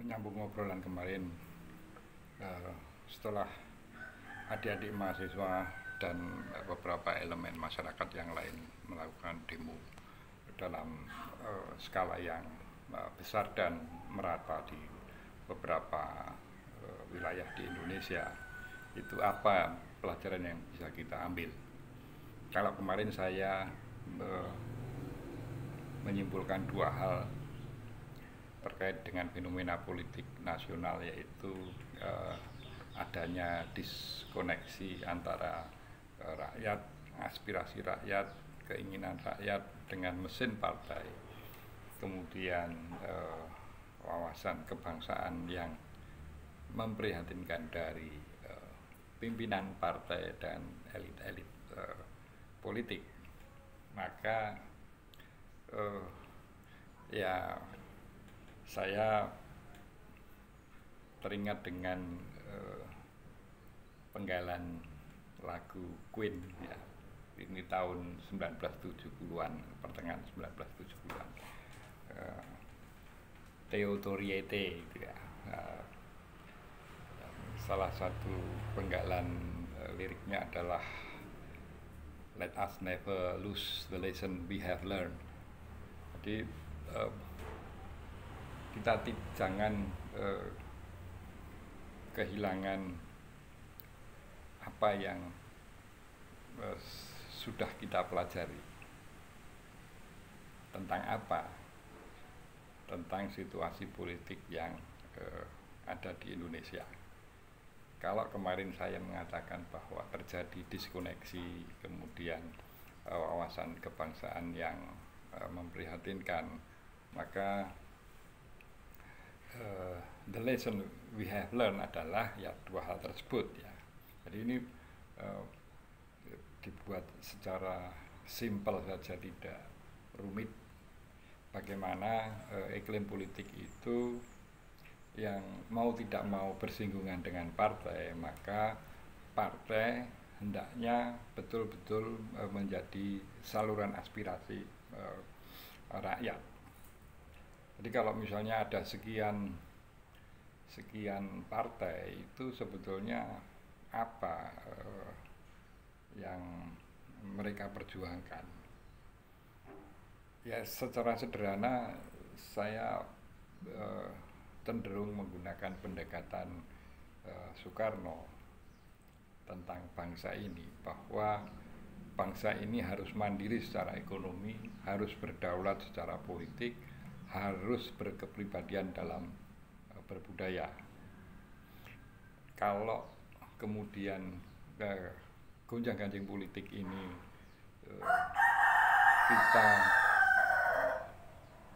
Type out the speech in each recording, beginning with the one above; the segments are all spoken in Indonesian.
Menyambung obrolan kemarin, setelah adik-adik mahasiswa dan beberapa elemen masyarakat yang lain melakukan demo dalam skala yang besar dan merata di beberapa wilayah di Indonesia, itu apa pelajaran yang bisa kita ambil? Kalau kemarin saya menyimpulkan dua hal terkait dengan fenomena politik nasional, yaitu adanya diskoneksi antara rakyat, aspirasi rakyat, keinginan rakyat dengan mesin partai, kemudian wawasan kebangsaan yang memprihatinkan dari pimpinan partai dan elit-elit politik. Maka ya saya teringat dengan penggalan lagu Queen ya. Ini tahun 1970-an, pertengahan 1970-an. Theodoriete itu ya. Salah satu penggalan liriknya adalah "Let us never lose the lesson we have learned". Jadi kita jangan kehilangan apa yang sudah kita pelajari. Tentang apa? Tentang situasi politik yang ada di Indonesia. Kalau kemarin saya mengatakan bahwa terjadi diskoneksi, kemudian wawasan kebangsaan yang memprihatinkan, maka the lesson we have learned adalah ya dua hal tersebut ya. Jadi ini dibuat secara simpel saja, tidak rumit. Bagaimana iklim politik itu yang mau tidak mau bersinggungan dengan partai, maka partai hendaknya betul-betul menjadi saluran aspirasi rakyat. Jadi kalau misalnya ada sekian partai, itu sebetulnya apa yang mereka perjuangkan? Ya secara sederhana saya cenderung menggunakan pendekatan Soekarno tentang bangsa ini, bahwa bangsa ini harus mandiri secara ekonomi, harus berdaulat secara politik, harus berkepribadian dalam berbudaya. Kalau kemudian gonjang-ganjing politik ini kita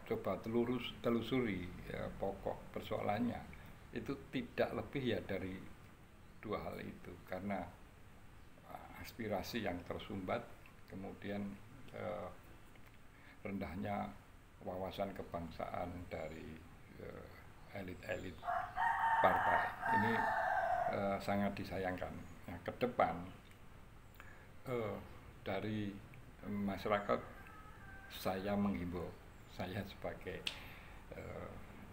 coba telusuri ya, pokok persoalannya itu tidak lebih ya dari dua hal itu, karena aspirasi yang tersumbat, kemudian rendahnya wawasan kebangsaan dari elit-elit partai ini sangat disayangkan. Nah, ke depan dari masyarakat saya menghimbau, saya sebagai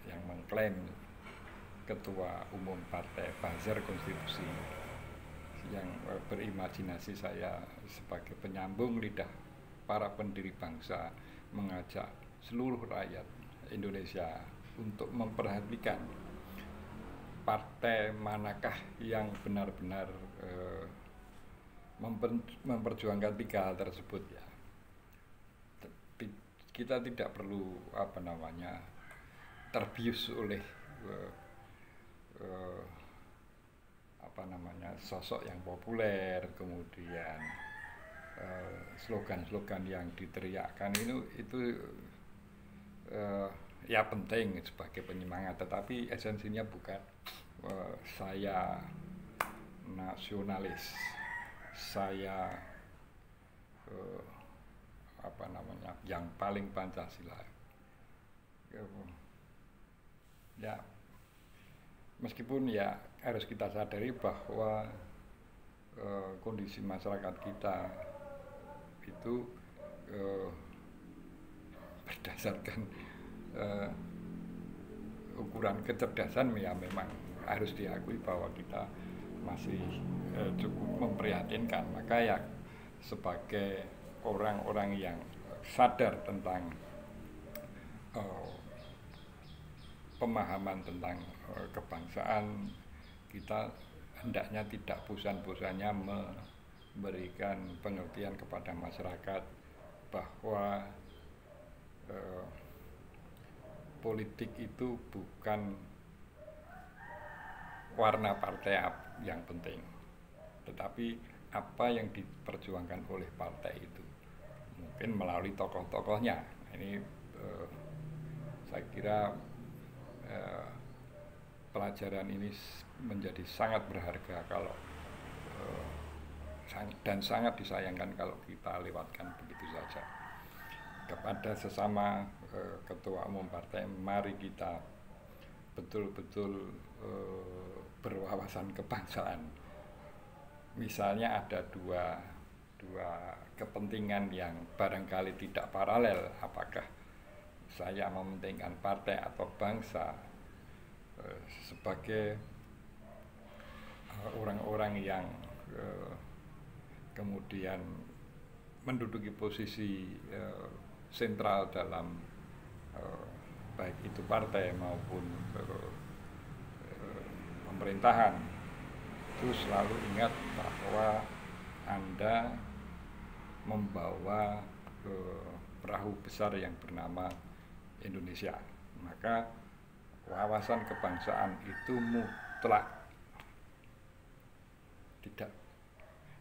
yang mengklaim ketua umum partai Buzzer Konstitusi, yang berimajinasi saya sebagai penyambung lidah para pendiri bangsa, mengajak seluruh rakyat Indonesia untuk memperhatikan partai manakah yang benar-benar memperjuangkan tiga hal tersebut ya. Kita tidak perlu terbius oleh sosok yang populer, kemudian slogan-slogan yang diteriakkan itu ya penting sebagai penyemangat, tetapi esensinya bukan saya nasionalis, saya yang paling Pancasila. Ya, meskipun ya harus kita sadari bahwa kondisi masyarakat kita itu berdasarkan ukuran kecerdasan ya memang harus diakui bahwa kita masih cukup memprihatinkan. Maka ya sebagai orang-orang yang sadar tentang pemahaman tentang kebangsaan, kita hendaknya tidak bosan-bosannya memberikan pengertian kepada masyarakat bahwa politik itu bukan warna partai yang penting, tetapi apa yang diperjuangkan oleh partai itu, mungkin melalui tokoh-tokohnya. Ini saya kira pelajaran ini menjadi sangat berharga kalau dan sangat disayangkan kalau kita lewatkan begitu saja. Kepada sesama ketua umum partai, mari kita betul-betul berwawasan kebangsaan. Misalnya ada dua kepentingan yang barangkali tidak paralel, apakah saya mementingkan partai atau bangsa. Sebagai orang-orang yang kemudian menduduki posisi sentral dalam baik itu partai maupun pemerintahan, itu selalu ingat bahwa Anda membawa perahu besar yang bernama Indonesia. Maka wawasan kebangsaan itu mutlak, tidak,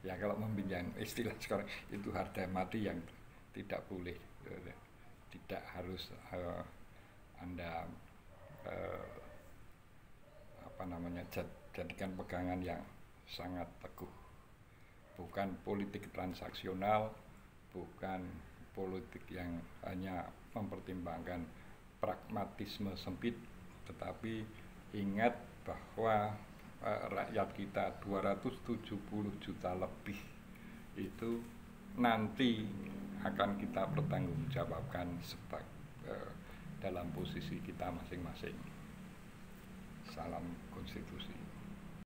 ya kalau meminjam istilah sekarang itu harga mati yang tidak boleh, tidak harus Anda jadikan pegangan yang sangat teguh. Bukan politik transaksional, bukan politik yang hanya mempertimbangkan pragmatisme sempit, tetapi ingat bahwa rakyat kita 270 juta lebih itu nanti akan kita pertanggungjawabkan dalam posisi kita masing-masing. Salam konstitusi.